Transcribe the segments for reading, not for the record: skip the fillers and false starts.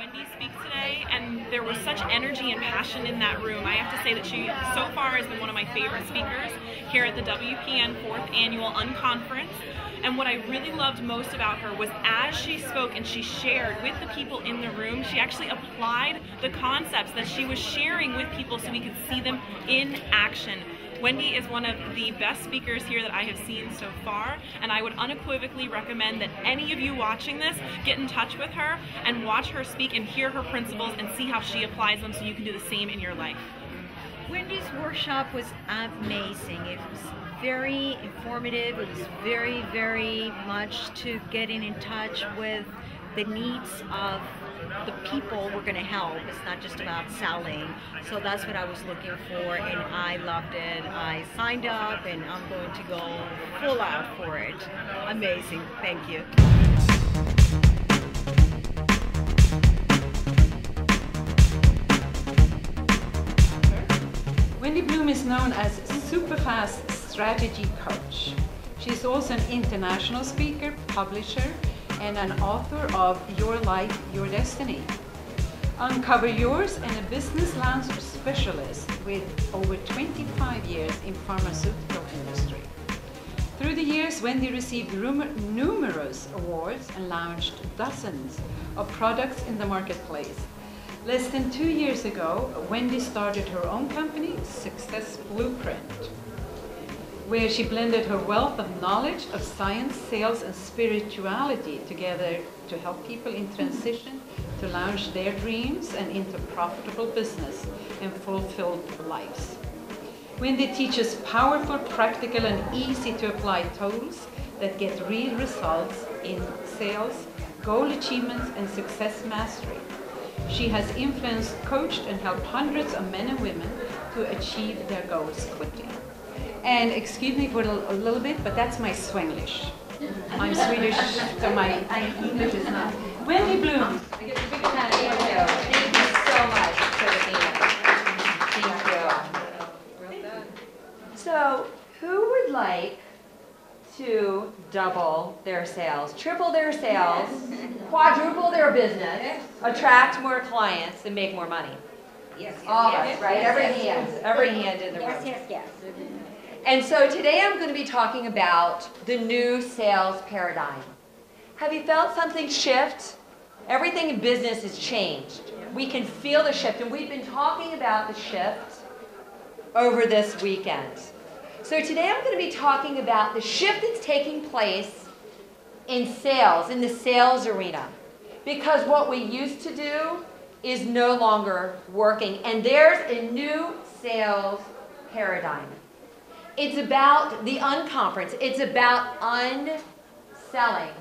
Wendi speak today, and there was such energy and passion in that room. I have to say that she, so far, has been one of my favorite speakers here at the WPN 4th Annual Unconference. And what I really loved most about her was as she spoke and she shared with the people in the room, she actually applied the concepts that she was sharing with people so we could see them in action. Wendi is one of the best speakers here that I have seen so far, and I would unequivocally recommend that any of you watching this get in touch with her and watch her speak and hear her principles and see how she applies them so you can do the same in your life. Wendi's workshop was amazing. It was very informative. It was very, very much to getting in touch with the needs of the people we're going to help. It's not just about selling. So that's what I was looking for, and I loved it. I signed up, and I'm going to go full out for it. Amazing. Thank you. Wendi Blum is known as super fast strategy coach. She's also an international speaker, publisher, and an author of Your Life, Your Destiny. Uncover yours, and a business launch specialist with over 25 years in pharmaceutical industry. Through the years, Wendi received numerous awards and launched dozens of products in the marketplace. Less than 2 years ago, Wendi started her own company, Success Blueprint, where she blended her wealth of knowledge of science, sales, and spirituality together to help people in transition to launch their dreams and into profitable business and fulfilled lives. Wendi teaches powerful, practical, and easy to apply tools that get real results in sales, goal achievements, and success mastery. She has influenced, coached, and helped hundreds of men and women to achieve their goals quickly. And excuse me for a little bit, but that's my Swenglish. I'm Swedish, so my English is not. Wendi Blum. I get a big hand. Thank you so much for being here. Thank you. Well done. So, who would like to double their sales, triple their sales, quadruple their business, attract more clients, and make more money? Yes. All of us, right? Every hand in the room. Yes. And so today I'm going to be talking about the new sales paradigm. Have you felt something shift? Everything in business has changed. We can feel the shift, and we've been talking about the shift over this weekend. So today I'm going to be talking about the shift that's taking place in sales, in the sales arena. Because what we used to do is no longer working, and there's a new sales paradigm. It's about the unconference. It's about unselling.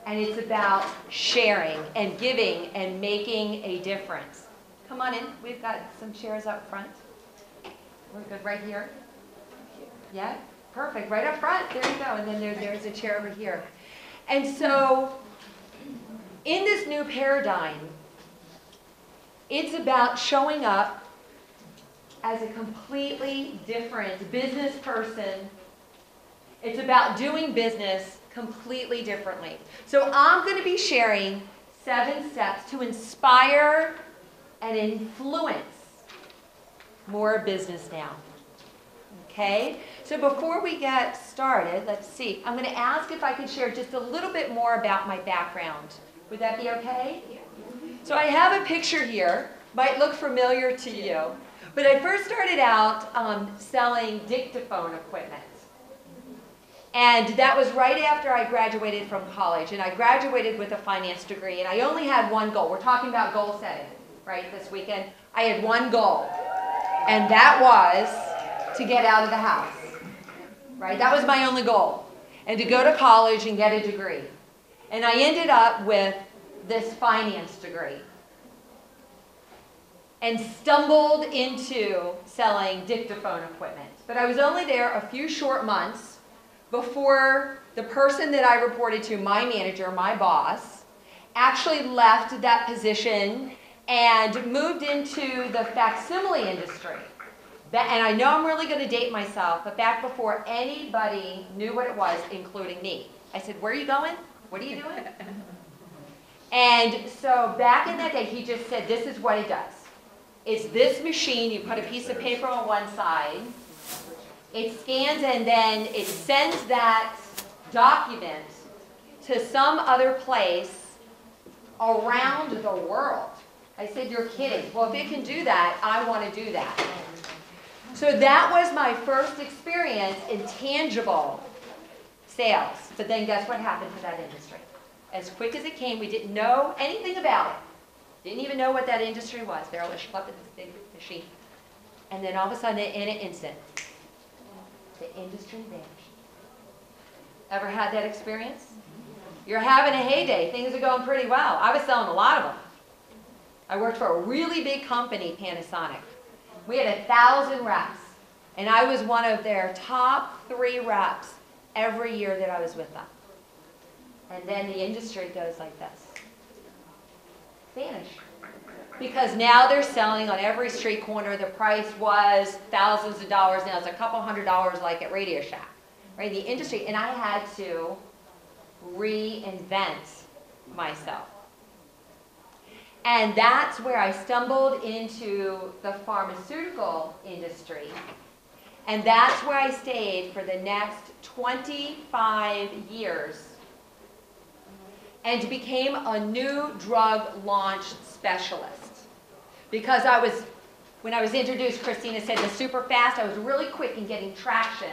And it's about sharing and giving and making a difference. Come on in. We've got some chairs up front. We're good right here. Yeah? Perfect. Right up front. There you go. And then there's a chair over here. And so in this new paradigm, it's about showing up as a completely different business person. It's about doing business completely differently. So I'm going to be sharing 7 steps to inspire and influence more business now. Okay? So before we get started, let's see. I'm going to ask if I can share just a little bit more about my background. Would that be okay? Yeah. So I have a picture here. Might look familiar to you. But I first started out selling dictaphone equipment. And that was right after I graduated from college. And I graduated with a finance degree. And I only had one goal. We're talking about goal setting, right, this weekend. I had one goal. And that was to get out of the house. Right? That was my only goal. And to go to college and get a degree. And I ended up with this finance degree. And stumbled into selling dictaphone equipment. But I was only there a few short months before the person that I reported to, my manager, my boss, actually left that position and moved into the facsimile industry. And I know I'm really going to date myself, but back before anybody knew what it was, including me. I said, "Where are you going? What are you doing?" And so back in that day, he just said, this is what he does. It's this machine. You put a piece of paper on one side. It scans, and then it sends that document to some other place around the world. I said, you're kidding. Well, if it can do that, I want to do that. So that was my first experience in tangible sales. But then guess what happened to that industry? As quick as it came, we didn't know anything about it. Didn't even know what that industry was. They're all schlepping this big machine. And then all of a sudden, in an instant, the industry vanished. Ever had that experience? You're having a heyday. Things are going pretty well. I was selling a lot of them. I worked for a really big company, Panasonic. We had 1,000 reps. And I was one of their top 3 reps every year that I was with them. And then the industry goes like this. Vanish. Because now they're selling on every street corner. The price was thousands of dollars. Now it's a couple $100 like at Radio Shack. Right? The industry. And I had to reinvent myself. And that's where I stumbled into the pharmaceutical industry. And that's where I stayed for the next 25 years and became a new drug launch specialist. Because when I was introduced, Christina said the super fast, I was really quick in getting traction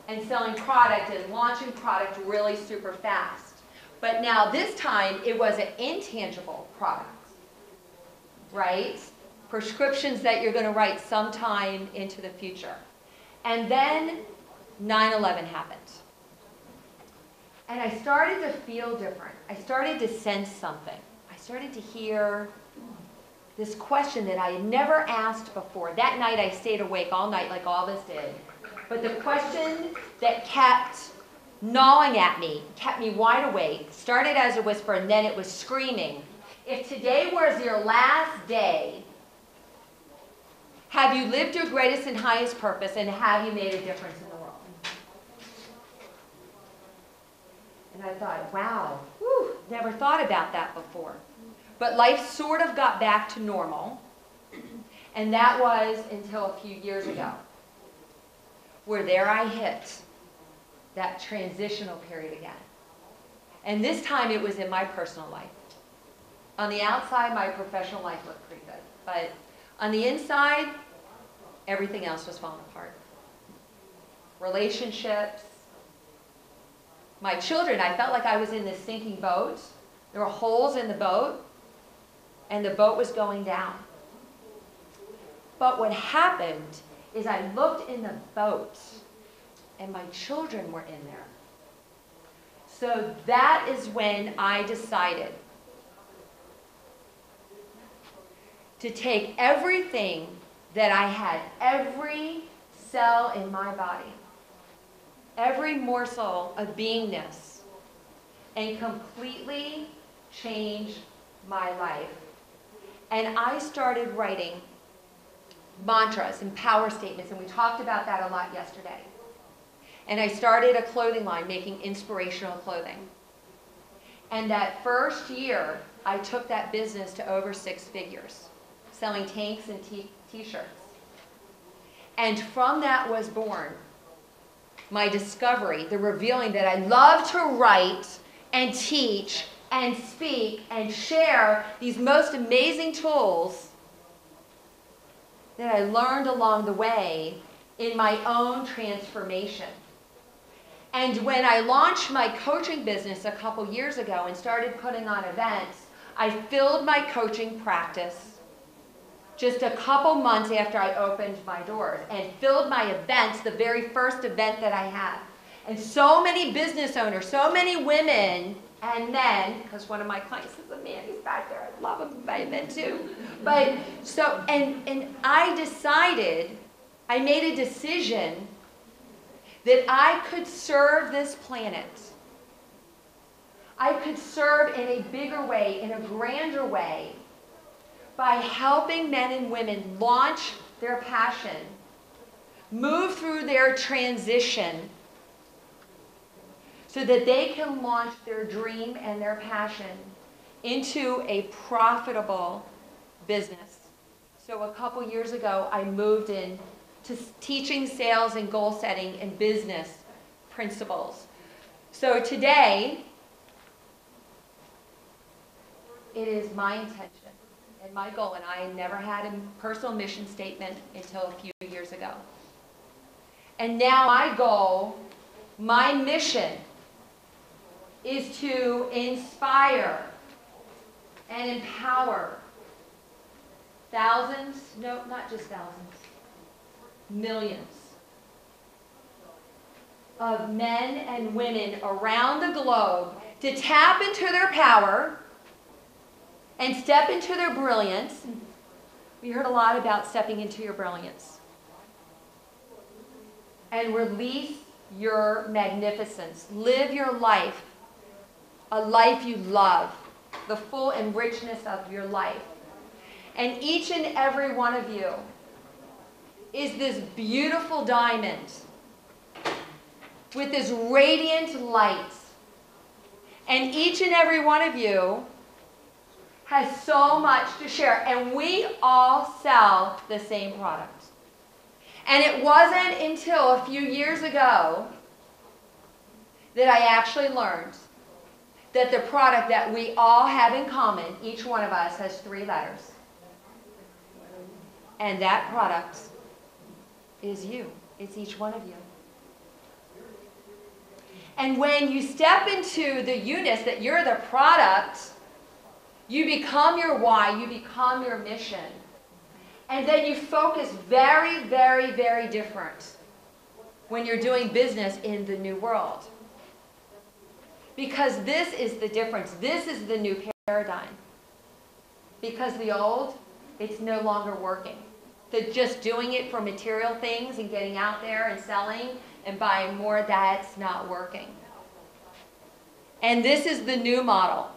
and selling product and launching product really super fast. But now this time, it was an intangible product, right? Prescriptions that you're going to write sometime into the future. And then 9/11 happened. And I started to feel different. I started to sense something. I started to hear this question that I had never asked before. That night I stayed awake all night like all of us did. But the question that kept gnawing at me, kept me wide awake, started as a whisper and then it was screaming. If today was your last day, have you lived your greatest and highest purpose, and have you made a difference in the world? And I thought, wow, whew, never thought about that before. But life sort of got back to normal, and that was until a few years ago, where there I hit that transitional period again. And this time it was in my personal life. On the outside, my professional life looked pretty good, but on the inside, everything else was falling apart. Relationships, my children, I felt like I was in this sinking boat. There were holes in the boat, and the boat was going down. But what happened is I looked in the boat, and my children were in there. So that is when I decided to take everything that I had, every cell in my body, every morsel of beingness, and completely change my life. And I started writing mantras and power statements, and we talked about that a lot yesterday. And I started a clothing line, making inspirational clothing. And that first year, I took that business to over 6 figures, selling tanks and t-shirts. And from that was born my discovery, the revealing that I love to write and teach and speak and share these most amazing tools that I learned along the way in my own transformation. And when I launched my coaching business a couple years ago and started putting on events, I filled my coaching practice just a couple months after I opened my doors, and filled my events, the very first event that I had. And so many business owners, so many women and men, because one of my clients is a man, he's back there, I love him by men too. But so, and I decided, I made a decision that I could serve this planet. I could serve in a bigger way, in a grander way, by helping men and women launch their passion, move through their transition, so that they can launch their dream and their passion into a profitable business. So a couple years ago, I moved in to teaching sales and goal setting and business principles. So today, it is my intention and my goal, and I never had a personal mission statement until a few years ago. And now my goal, my mission, is to inspire and empower thousands, no, not just thousands, millions of men and women around the globe to tap into their power and step into their brilliance. We heard a lot about stepping into your brilliance. And release your magnificence. Live your life, a life you love, the full and richness of your life. And each and every one of you is this beautiful diamond with this radiant light. And each and every one of you has so much to share. And we all sell the same product. And it wasn't until a few years ago that I actually learned that the product that we all have in common, each one of us has 3 letters. And that product is you. It's each one of you. And when you step into the you-ness, that you're the product, you become your why, you become your mission. And then you focus very, very, very different when you're doing business in the new world. Because this is the difference. This is the new paradigm. Because the old, it's no longer working. Just doing it for material things and getting out there and selling and buying more, that's not working. And this is the new model.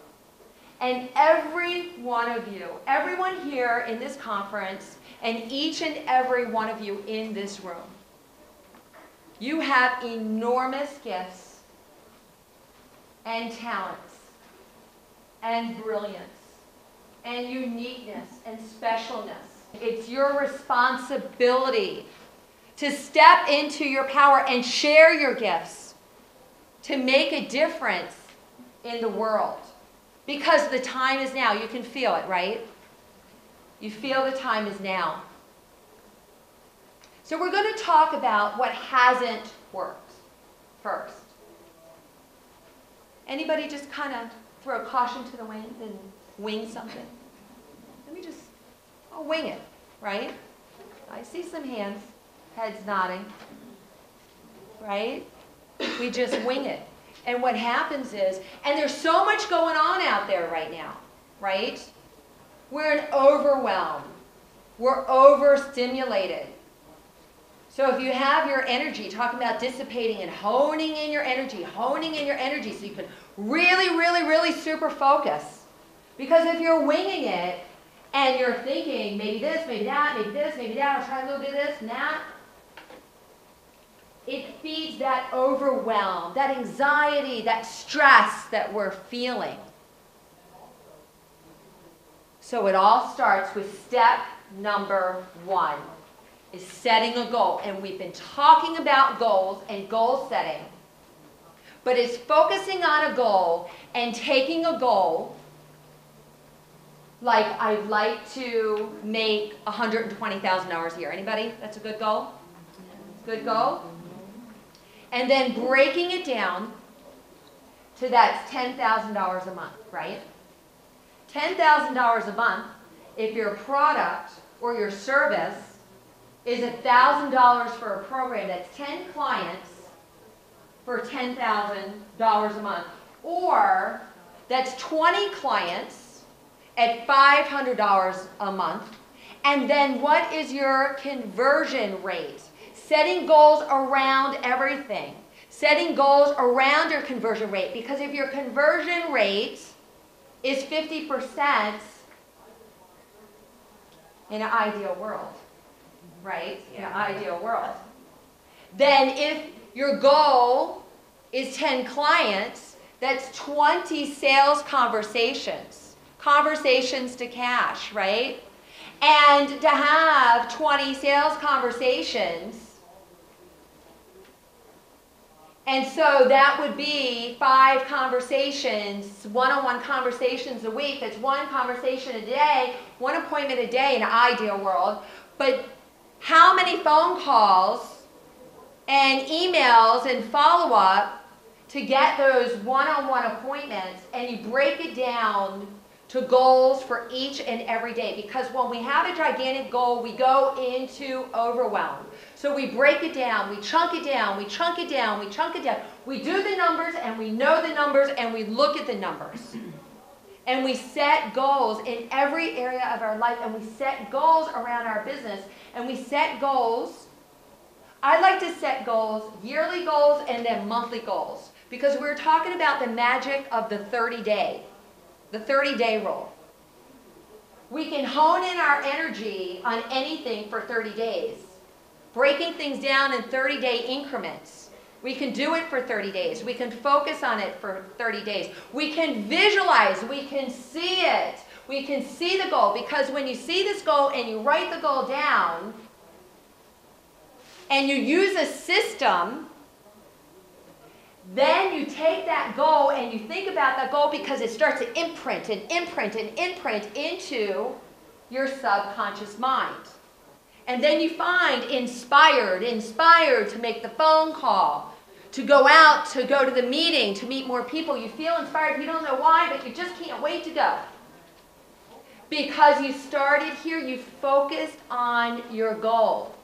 And every one of you, everyone here in this conference, and each and every one of you in this room, you have enormous gifts and talents and brilliance and uniqueness and specialness. It's your responsibility to step into your power and share your gifts to make a difference in the world. Because the time is now. You can feel it, right? You feel the time is now. So we're going to talk about what hasn't worked first. Anybody just kind of throw caution to the wind and wing something? Let me just, I'll wing it, right? I see some hands, heads nodding, right? We just wing it. And what happens is, and there's so much going on out there right now, right? We're in overwhelm. We're overstimulated. So if you have your energy, talking about dissipating and honing in your energy so you can really, really, really super focus. Because if you're winging it and you're thinking, maybe this, maybe that, maybe this, maybe that, I'll try a little bit of this and that, it feeds that overwhelm, that anxiety, that stress that we're feeling. So it all starts with step number 1, is setting a goal. And we've been talking about goals and goal setting. But it's focusing on a goal and taking a goal, like I'd like to make $120,000 a year. Anybody? That's a good goal? Good goal? And then breaking it down to that's $10,000 a month, right? $10,000 a month, if your product or your service is $1,000 for a program, that's 10 clients for $10,000 a month. Or that's 20 clients at $500 a month. And then what is your conversion rate? Setting goals around everything. Setting goals around your conversion rate. Because if your conversion rate is 50% in an ideal world, right? In an ideal world. Then if your goal is 10 clients. That's 20 sales conversations. Conversations to cash, right? And to have 20 sales conversations, and so that would be 5 conversations, one-on-one conversations a week. That's 1 conversation a day, 1 appointment a day in an ideal world. But how many phone calls and emails and follow-up to get those one-on-one appointments, and you break it down to goals for each and every day. Because when we have a gigantic goal, we go into overwhelm. So we break it down, we chunk it down, we chunk it down, we chunk it down. We do the numbers, and we know the numbers, and we look at the numbers. And we set goals in every area of our life, and we set goals around our business, and we set goals. I like to set goals, yearly goals, and then monthly goals. Because we're talking about the magic of the 30-day. The 30-day rule. We can hone in our energy on anything for 30 days. Breaking things down in 30-day increments. We can do it for 30 days. We can focus on it for 30 days. We can visualize. We can see it. We can see the goal. Because when you see this goal and you write the goal down and you use a system, then you take that goal and you think about that goal, because it starts to imprint and imprint and imprint into your subconscious mind. And then you find inspired to make the phone call, to go out, to go to the meeting, to meet more people. You feel inspired, you don't know why, but you just can't wait to go. Because you started here, you focused on your goal.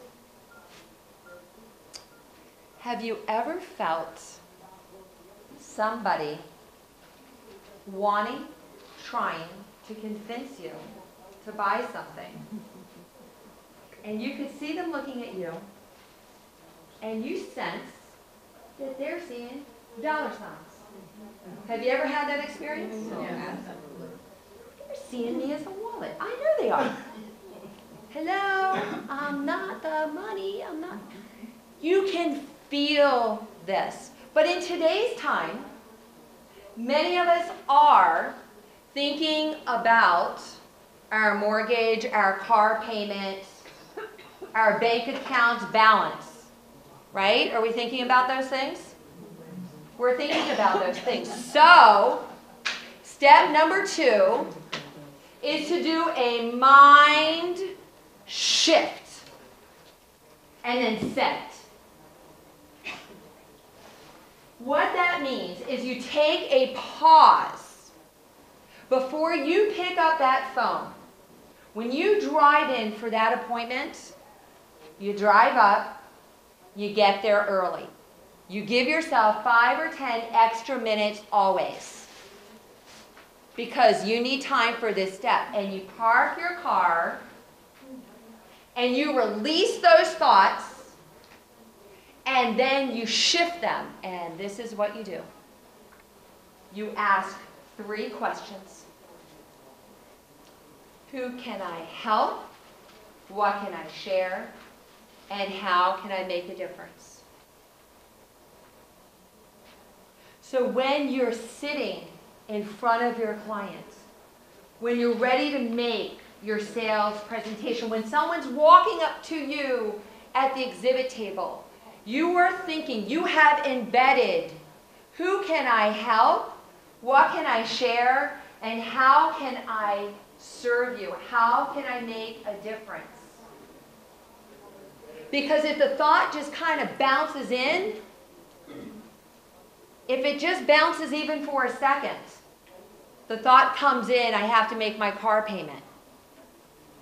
Have you ever felt somebody trying to convince you to buy something, and you could see them looking at you, and you sense that they're seeing dollar signs? Have you ever had that experience? Yeah. They're seeing me as a wallet. I know they are. Hello, I'm not the money, I'm not. You can feel this. But in today's time, many of us are thinking about our mortgage, our car payment, our bank account's balance, right? Are we thinking about those things? We're thinking about those things. So, step number 2 is to do a mind shift and then set. What that means is you take a pause before you pick up that phone. When you drive in for that appointment, you drive up, you get there early. You give yourself 5 or 10 extra minutes always, because you need time for this step. And you park your car, and you release those thoughts, and then you shift them. And this is what you do. You ask 3 questions. Who can I help? What can I share? And how can I make a difference? So when you're sitting in front of your clients, when you're ready to make your sales presentation, when someone's walking up to you at the exhibit table, you are thinking, you have embedded, who can I help? What can I share? And how can I serve you? How can I make a difference? Because if the thought just kind of bounces in, if it just bounces even for a second, the thought comes in, I have to make my car payment.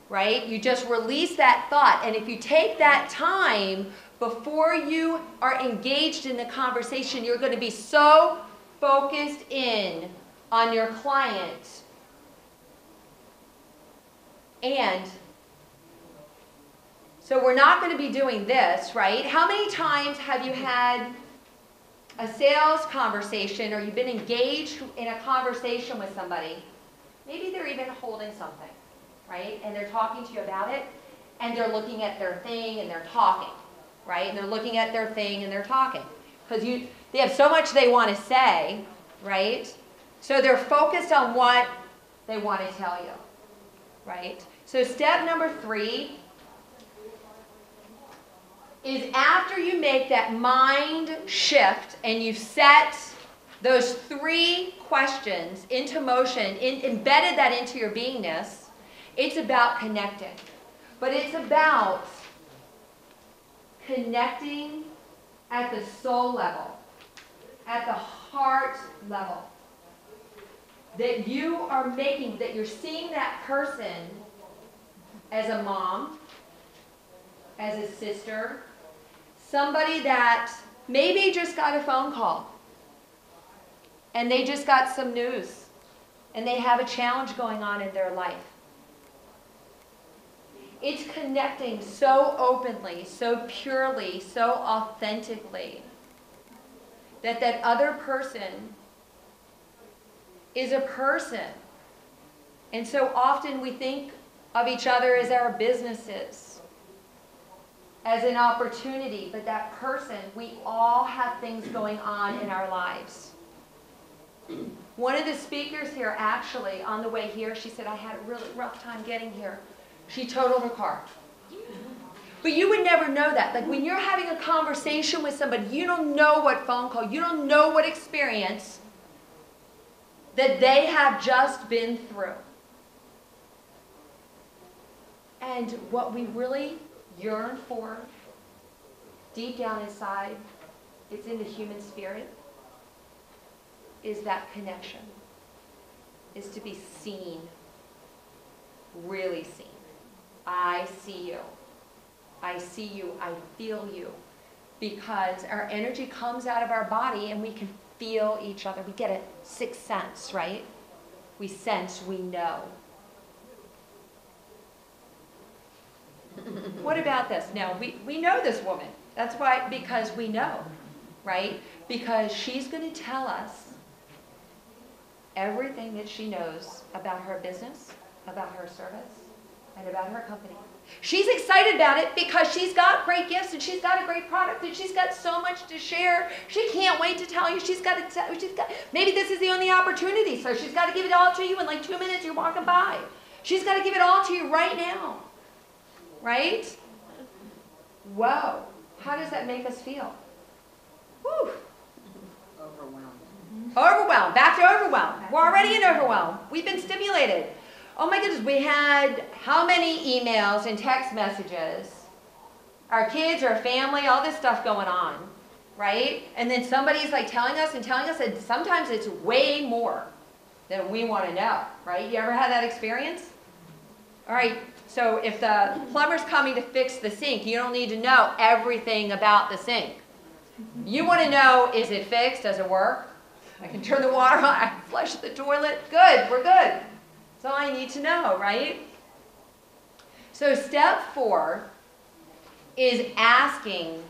Right? You just release that thought. And if you take that time before you are engaged in the conversation, you're going to be so focused in on your client. And so we're not going to be doing this, right? How many times have you had a sales conversation, or you've been engaged in a conversation with somebody? Maybe they're even holding something, right? And they're talking to you about it, and they're looking at their thing and they're talking, right? And they're looking at their thing and they're talking. because they have so much they want to say, right? So they're focused on what they want to tell you, right? So step number 3 is after you make that mind shift and you've set those 3 questions into motion, embedded that into your beingness, it's about connecting. But it's about connecting at the soul level, at the heart level. That you are making, that you're seeing that person as a mom, as a sister, somebody that maybe just got a phone call and they just got some news and they have a challenge going on in their life. It's connecting so openly, so purely, so authentically that that other person is a person. And so often we think of each other as our businesses, as an opportunity, but that person, we all have things going on in our lives. One of the speakers here, actually, on the way here, she said, I had a really rough time getting here. She totaled her car. But you would never know that. Like when you're having a conversation with somebody, you don't know what phone call, you don't know what experience that they have just been through. And what we really yearn for, deep down inside, it's in the human spirit, is that connection, is to be seen, really seen. I see you. I see you. I feel you. Because our energy comes out of our body and we can feel each other. We get a sixth sense, right? We sense, we know. What about this? Now, we know this woman. That's why, because we know, right? Because she's going to tell us everything that she knows about her business, about her service, and about her company. She's excited about it because she's got great gifts and she's got a great product and she's got so much to share. She can't wait to tell you. Maybe this is the only opportunity, so she's got to give it all to you in like 2 minutes you're walking by. She's got to give it all to you right now. Right? Whoa. How does that make us feel? Whew. Overwhelmed. Back to overwhelm. We're already in overwhelm. We've been stimulated. Oh my goodness, we had how many emails and text messages? Our kids, our family, all this stuff going on, right? And then somebody's like telling us, and sometimes it's way more than we want to know, right? You ever had that experience? All right, so if the plumber's coming to fix the sink, you don't need to know everything about the sink. You want to know, is it fixed? Does it work? I can turn the water on, I can flush the toilet. Good, we're good. That's all I need to know, right? So step 4 is asking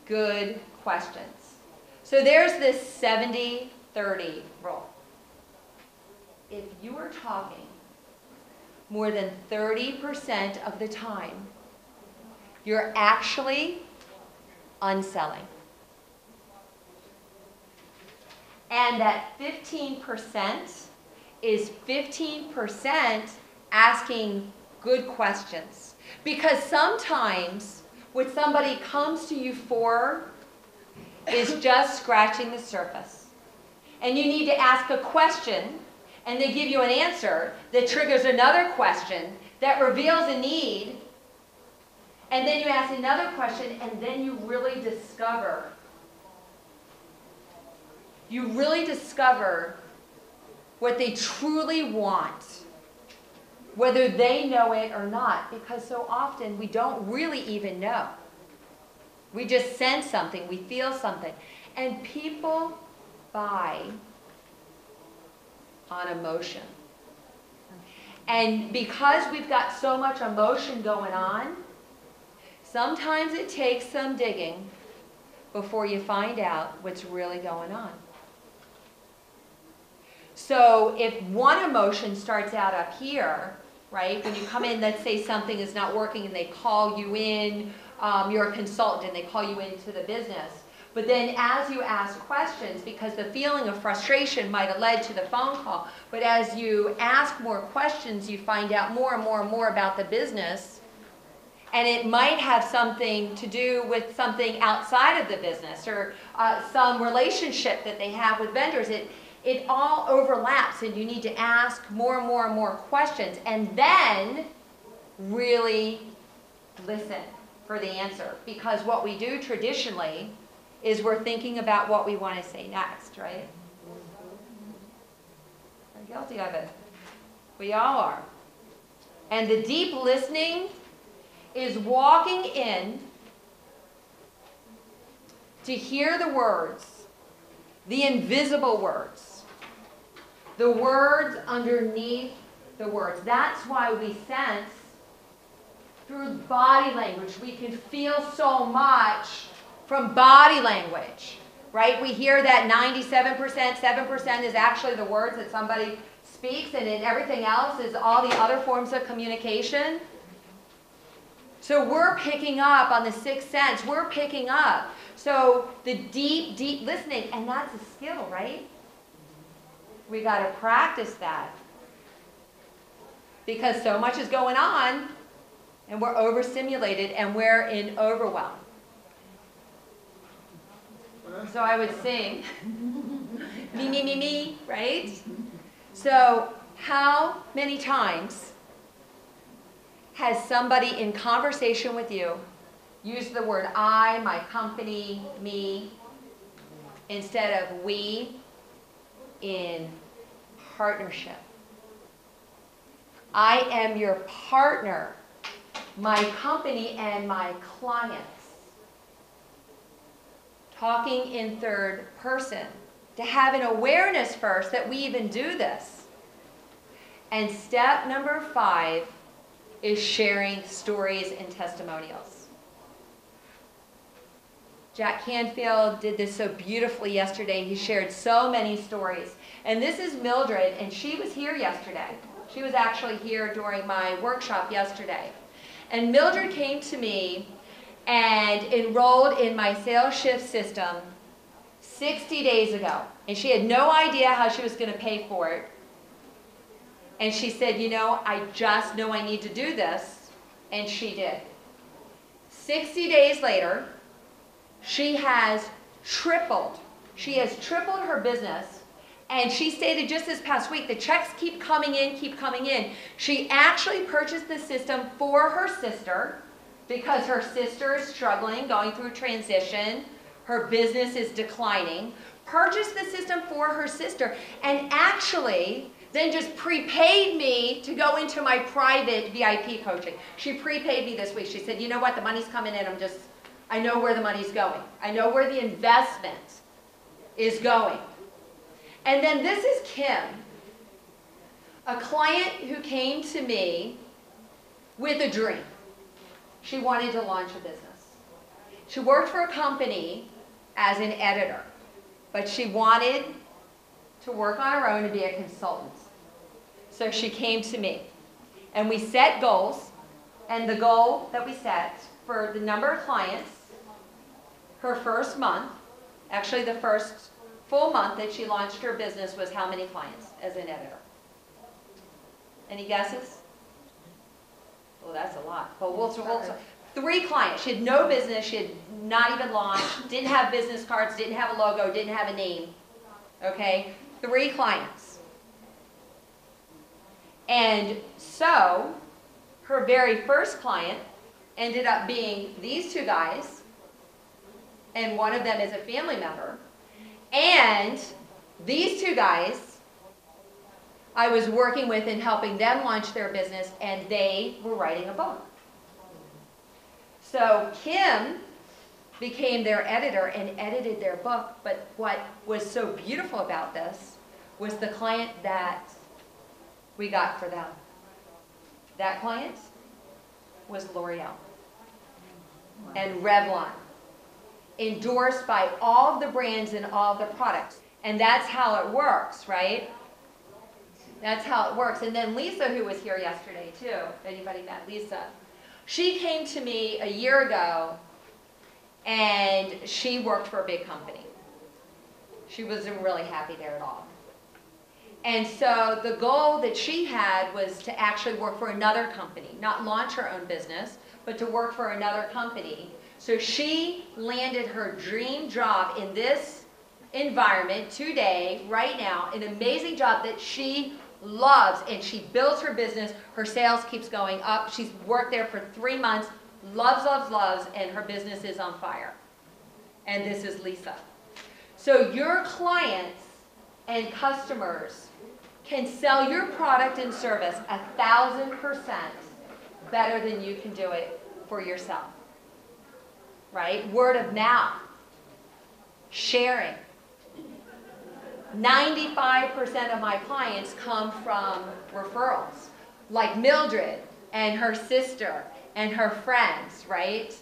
good questions. So there's this 70-30 rule. If you are talking more than 30% of the time, you're actually unselling. And that 15% is 15% asking good questions. Because sometimes what somebody comes to you for is just scratching the surface. And you need to ask a question, and they give you an answer that triggers another question that reveals a need. And then you ask another question, and then you really discover what they truly want, whether they know it or not, because so often we don't really even know. We just sense something, we feel something. And people buy on emotion. And because we've got so much emotion going on, sometimes it takes some digging before you find out what's really going on. So if one emotion starts out up here, right, when you come in, let's say something is not working and they call you in, you're a consultant and they call you into the business. But then as you ask questions, because the feeling of frustration might have led to the phone call, but as you ask more questions, you find out more and more and more about the business. And it might have something to do with something outside of the business or some relationship that they have with vendors. It all overlaps, and you need to ask more and more and more questions, and then really listen for the answer. Because what we do traditionally is we're thinking about what we want to say next, right? We're guilty of it. We all are. And the deep listening is walking in to hear the words, the invisible words, the words underneath the words. That's why we sense through body language. We can feel so much from body language, right? We hear that 97%, 7% is actually the words that somebody speaks, and then everything else is all the other forms of communication. So we're picking up on the sixth sense. We're picking up. So the deep, deep listening, and that's a skill, right? We got to practice that. Because so much is going on, and we're overstimulated, and we're in overwhelm. So I would sing, me, me, me, me, right? So how many times has somebody in conversation with you used the word I, my company, me, instead of we in partnership? I am your partner, my company and my clients. Talking in third person, to have an awareness first that we even do this. And step number 5 is sharing stories and testimonials. Jack Canfield did this so beautifully yesterday. He shared so many stories. And this is Mildred, and she was here yesterday. She was actually here during my workshop yesterday. And Mildred came to me and enrolled in my sales shift system 60 days ago. And she had no idea how she was going to pay for it. And she said, you know, I just know I need to do this. And she did. 60 days later, she has tripled. She has tripled her business. And she stated just this past week, the checks keep coming in, keep coming in. She actually purchased the system for her sister because her sister is struggling, going through transition. Her business is declining. Purchased the system for her sister and actually then just prepaid me to go into my private VIP coaching. She prepaid me this week. She said, you know what, the money's coming in. I know where the money's going. I know where the investment is going. And then this is Kim, a client who came to me with a dream. She wanted to launch a business. She worked for a company as an editor, but she wanted to work on her own and be a consultant. So she came to me, and we set goals, and the goal that we set for the number of clients, her first month, actually the first full month that she launched her business, was how many clients as an editor? Any guesses? Well, that's a lot. But we'll 3 clients. She had no business. She had not even launched. Didn't have business cards. Didn't have a logo. Didn't have a name. Okay? 3 clients. And so her very first client ended up being these 2 guys, and one of them is a family member. And these 2 guys I was working with and helping them launch their business, and they were writing a book. So Kim became their editor and edited their book, but what was so beautiful about this was the client that we got for them. That client was L'Oreal and Revlon, endorsed by all of the brands and all of the products. And that's how it works, right? That's how it works. And then Lisa, who was here yesterday too, if anybody met Lisa, she came to me a year ago, and she worked for a big company. She wasn't really happy there at all. And so the goal that she had was to actually work for another company, not launch her own business, but to work for another company. So she landed her dream job in this environment today, right now, an amazing job that she loves, and she builds her business. Her sales keeps going up. She's worked there for 3 months, loves, loves, loves, and her business is on fire. And this is Lisa. So your clients and customers can sell your product and service 1,000% better than you can do it for yourself. Right? Word of mouth. Sharing. 95% of my clients come from referrals, like Mildred and her sister and her friends, right?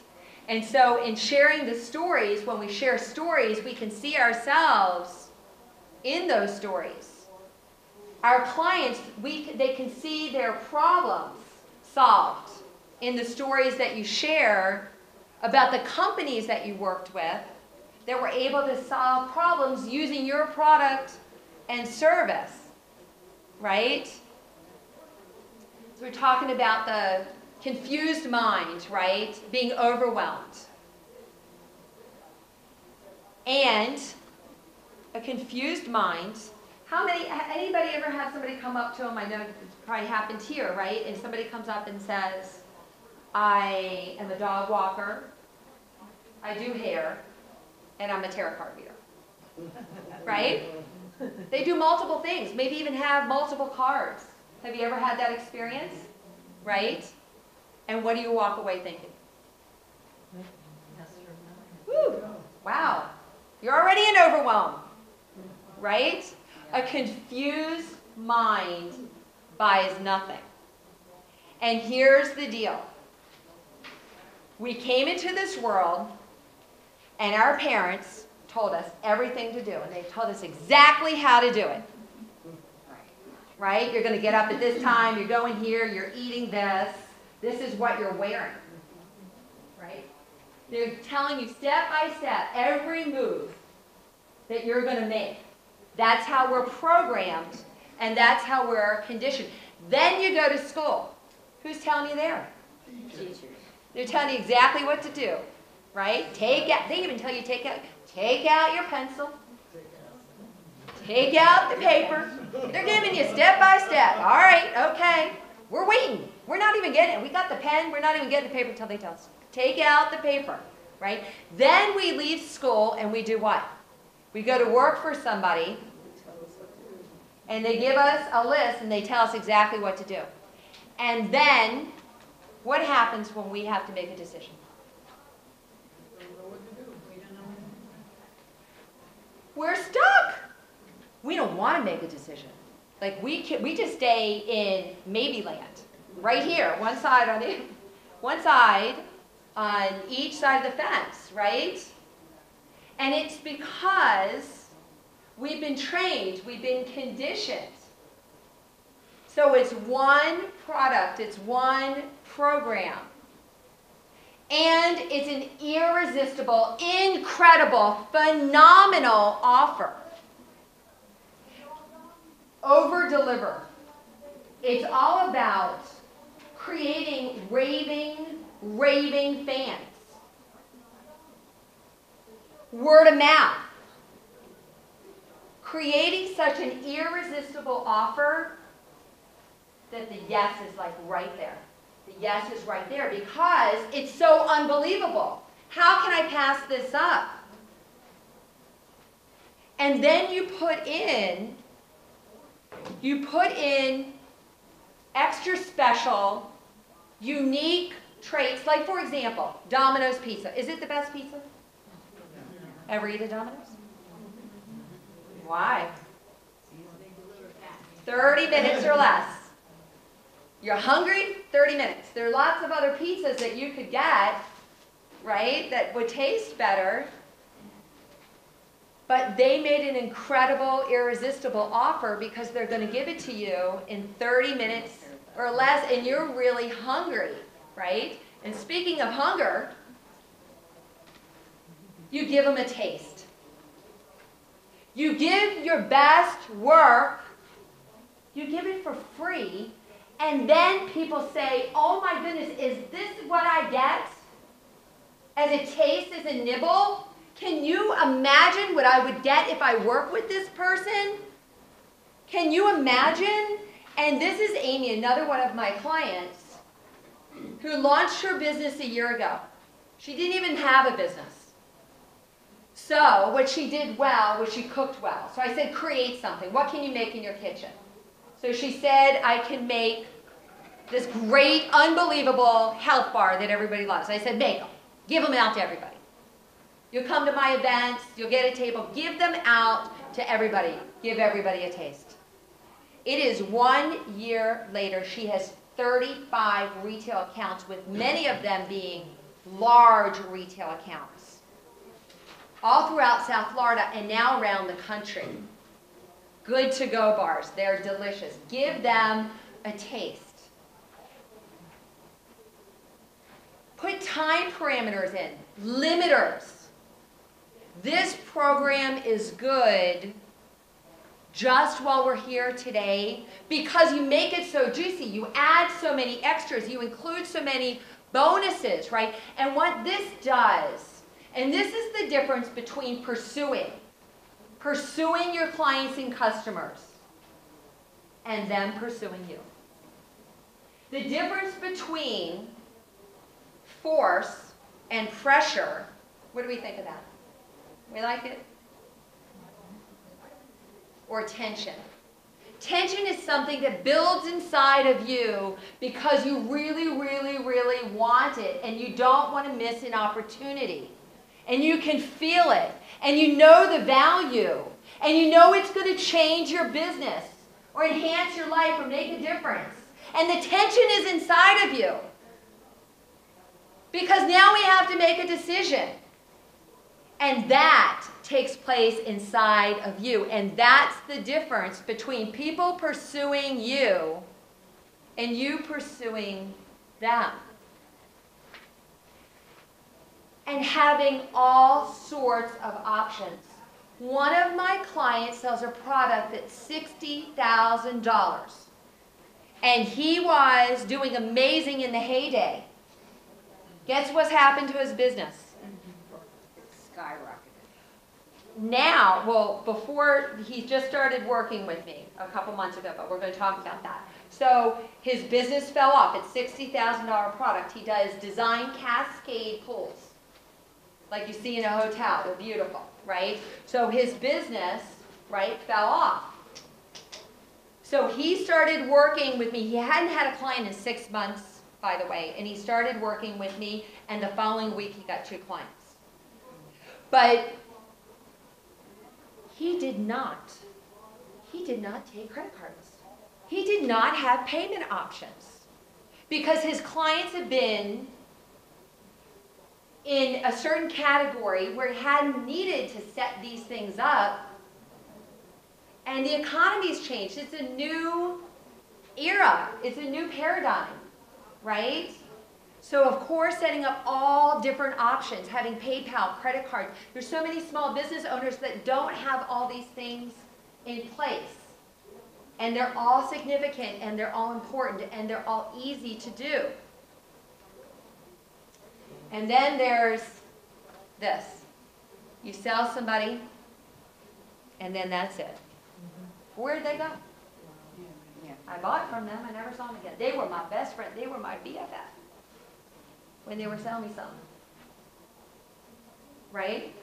And so in sharing the stories, when we share stories, we can see ourselves in those stories. Our clients, they can see their problems solved in the stories that you share about the companies that you worked with that were able to solve problems using your product and service, right? So we're talking about the confused mind, right? Being overwhelmed. And a confused mind. Anybody ever have somebody come up to them? I know it's probably happened here, right? And somebody comes up and says, I am a dog walker, I do hair, and I'm a tarot card reader. Right? They do multiple things, maybe even have multiple cards. Have you ever had that experience? Right? And what do you walk away thinking? Woo, wow. You're already in overwhelm. Right? A confused mind buys nothing. And here's the deal. We came into this world, and our parents told us everything to do, and they told us exactly how to do it. Right? You're going to get up at this time, you're going here, you're eating this, this is what you're wearing. Right? They're telling you step by step every move that you're going to make. That's how we're programmed, and that's how we're conditioned. Then you go to school. Who's telling you there? Teachers. They're telling you exactly what to do, right? They even tell you take out your pencil, take out the paper. They're giving you step by step. All right, okay. We're waiting. We're not even getting it. We got the pen. We're not even getting the paper until they tell us. Take out the paper, right? Then we leave school and we do what? We go to work for somebody, and they give us a list and they tell us exactly what to do. And then, what happens when we have to make a decision? We're stuck. We don't want to make a decision. Like we just stay in maybe land, right here, one side on each side of the fence, right? And it's because we've been trained, we've been conditioned. So it's one product, it's one program. And it's an irresistible, incredible, phenomenal offer. Over-deliver. It's all about creating raving fans. Word of mouth. Creating such an irresistible offer that the yes is like right there. The yes is right there because it's so unbelievable. How can I pass this up? And then you put in extra special, unique traits. Like, for example, Domino's pizza. Is it the best pizza? Ever eat at Domino's? Why? 30 minutes or less. You're hungry? 30 minutes. There are lots of other pizzas that you could get, right, that would taste better. But they made an incredible, irresistible offer because they're going to give it to you in 30 minutes or less, and you're really hungry, right? And speaking of hunger, you give them a taste. You give your best work, you give it for free, and then people say, oh my goodness, is this what I get? As a taste, as a nibble? Can you imagine what I would get if I work with this person? Can you imagine? And this is Amy, another one of my clients, who launched her business a year ago. She didn't even have a business. So what she did well was she cooked well. So I said, create something. What can you make in your kitchen? So she said, I can make this great, unbelievable health bar that everybody loves. I said, make them. Give them out to everybody. You'll come to my events. You'll get a table. Give them out to everybody. Give everybody a taste. It is 1 year later. She has 35 retail accounts, with many of them being large retail accounts, all throughout South Florida and now around the country. Good to go bars. They're delicious. Give them a taste. Put time parameters in, limiters. This program is good just while we're here today because you make it so juicy. You add so many extras. You include so many bonuses, right? And what this does, and this is the difference between pursuing your clients and customers, and them pursuing you. The difference between force and pressure, what do we think of that? We like it? Or tension. Tension is something that builds inside of you because you really, really, really want it and you don't want to miss an opportunity. And you can feel it. And you know the value. And you know it's going to change your business or enhance your life or make a difference. And the tension is inside of you. Because now we have to make a decision. And that takes place inside of you. And that's the difference between people pursuing you and you pursuing them. And having all sorts of options. One of my clients sells a product that's $60,000. And he was doing amazing in the heyday. Guess what's happened to his business? Skyrocketed. Now, well, before, he just started working with me a couple months ago, but we're going to talk about that. So his business fell off. It's a $60,000 product. He does design cascade pools, like you see in a hotel. They're beautiful, right? So his business, right, fell off. So he started working with me. He hadn't had a client in 6 months, by the way, and he started working with me, and the following week he got 2 clients. But he did not take credit cards. He did not have payment options because his clients had been in a certain category where he hadn't needed to set these things up, and the economy's changed. It's a new era. It's a new paradigm. Right? So of course, setting up all different options, having PayPal, credit cards. There's so many small business owners that don't have all these things in place. And they're all significant, and they're all important, and they're all easy to do. And then there's this. You sell somebody, and then that's it. Where'd they go? I bought from them. I never saw them again. They were my best friend. They were my BFF when they were selling me something. Right?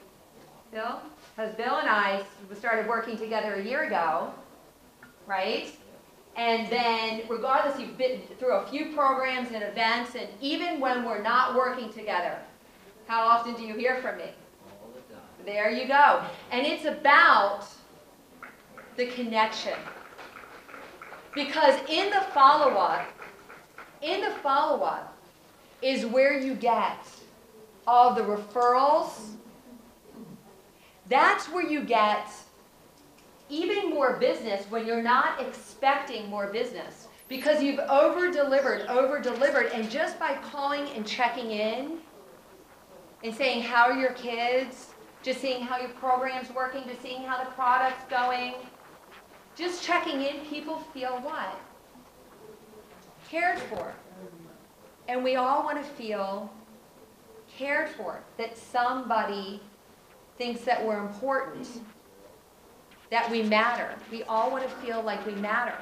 Bill? Because Bill and I started working together a year ago. Right? And then, regardless, you've been through a few programs and events, and even when we're not working together, how often do you hear from me? All the time. There you go. And it's about the connection. Because in the follow-up is where you get all the referrals. That's where you get even more business when you're not expecting more business. Because you've over-delivered, and just by calling and checking in and saying, how are your kids? Just seeing how your program's working, just seeing how the product's going. Just checking in, people feel what? Cared for. And we all want to feel cared for, that somebody thinks that we're important, that we matter. We all want to feel like we matter.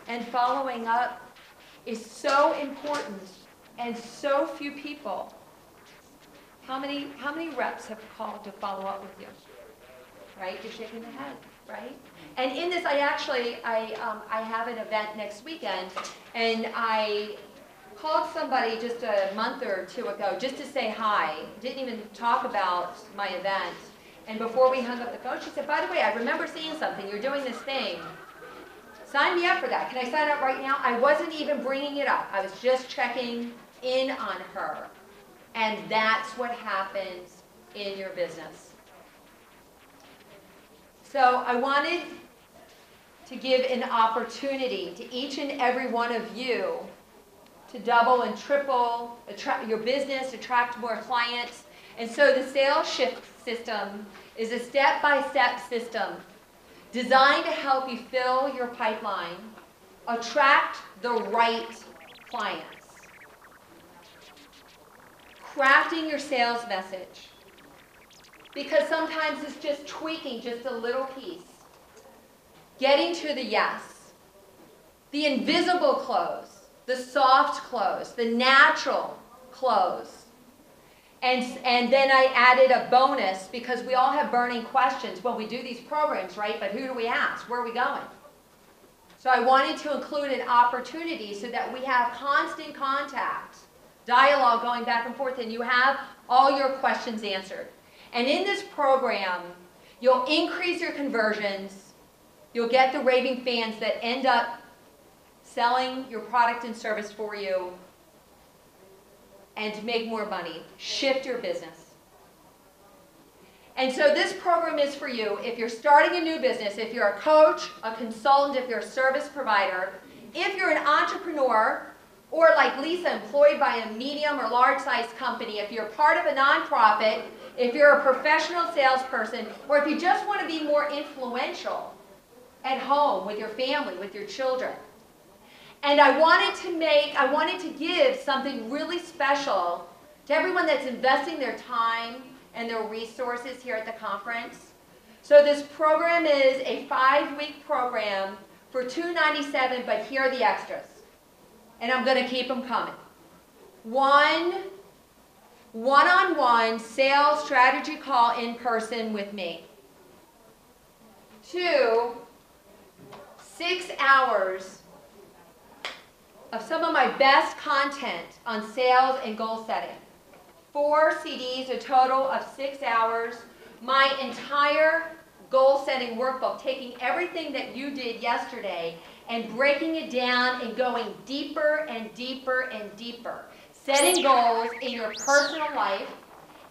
And following up is so important, and so few people. How many reps have called to follow up with you? Right? You're shaking the head, right? And in this, I have an event next weekend, and I called somebody just a month or two ago just to say hi. Didn't even talk about my event. And before we hung up the phone, she said, by the way, I remember seeing something. You're doing this thing. Sign me up for that. Can I sign up right now? I wasn't even bringing it up. I was just checking in on her. And that's what happens in your business. So I wanted to give an opportunity to each and every one of you to double and triple your business, attract more clients. And so the sales shift system is a step-by-step system designed to help you fill your pipeline, attract the right clients, crafting your sales message. Because sometimes it's just tweaking just a little piece, getting to the yes, the invisible close, the soft close, the natural close. And then I added a bonus because we all have burning questions when we do these programs, right? But who do we ask? Where are we going? So I wanted to include an opportunity so that we have constant contact, dialogue going back and forth, and you have all your questions answered. And in this program, you'll increase your conversions. You'll get the raving fans that end up selling your product and service for you, and to make more money, shift your business. And so this program is for you if you're starting a new business, if you're a coach, a consultant, if you're a service provider, if you're an entrepreneur, or like Lisa, employed by a medium or large-sized company, if you're part of a nonprofit, if you're a professional salesperson, or if you just want to be more influential at home with your family, with your children. And I wanted to give something really special to everyone that's investing their time and their resources here at the conference. So this program is a 5-week program for $297, but here are the extras. And I'm going to keep them coming. One-on-one sales strategy call in person with me. 2, 6 hours of some of my best content on sales and goal setting. 4 CDs, a total of 6 hours. My entire goal setting workbook, taking everything that you did yesterday and breaking it down and going deeper and deeper and deeper. Setting goals in your personal life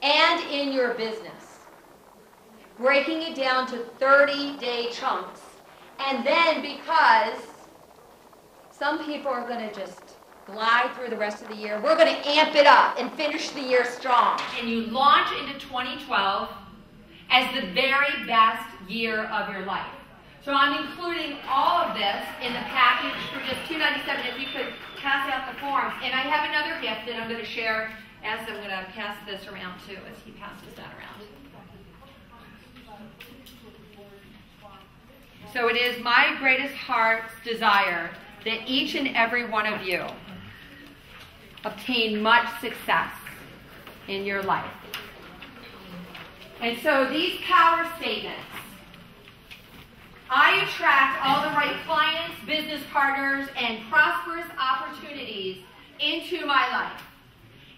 and in your business. Breaking it down to 30-day chunks. And then because some people are going to just glide through the rest of the year, we're going to amp it up and finish the year strong. And you launch into 2012 as the very best year of your life. So I'm including all of this in the package for just $297 if you could pass out the forms. And I have another gift that I'm going to share as I'm going to pass this around too, as he passes that around. So it is my greatest heart's desire that each and every one of you obtain much success in your life. And so these power statements, I attract all the right clients, business partners, and prosperous opportunities into my life.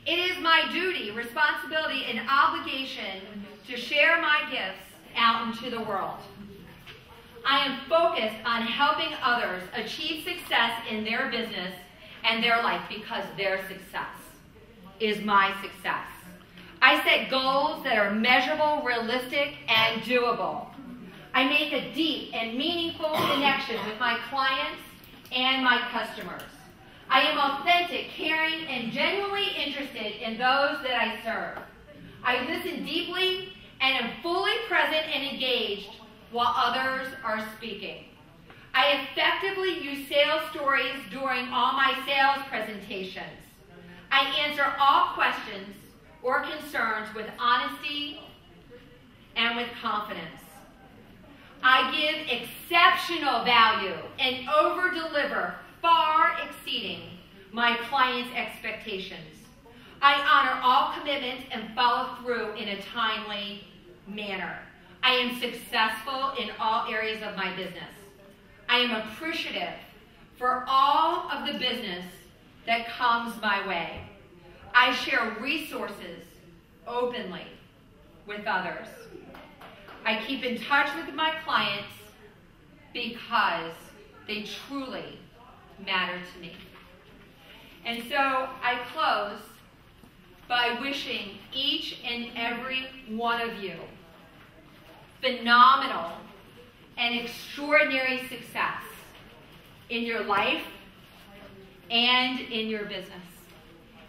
It is my duty, responsibility, and obligation to share my gifts out into the world. I am focused on helping others achieve success in their business and their life because their success is my success. I set goals that are measurable, realistic, and doable. I make a deep and meaningful connection with my clients and my customers. I am authentic, caring, and genuinely interested in those that I serve. I listen deeply and am fully present and engaged while others are speaking. I effectively use sales stories during all my sales presentations. I answer all questions or concerns with honesty and with confidence. I give exceptional value and over-deliver, far exceeding my clients' expectations. I honor all commitments and follow through in a timely manner. I am successful in all areas of my business. I am appreciative for all of the business that comes my way. I share resources openly with others. I keep in touch with my clients because they truly matter to me. And so I close by wishing each and every one of you phenomenal and extraordinary success in your life and in your business.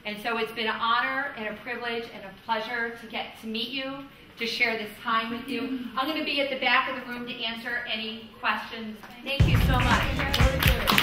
And so it's been an honor and a privilege and a pleasure to get to meet you, to share this time with you. I'm going to be at the back of the room to answer any questions. Thank you so much.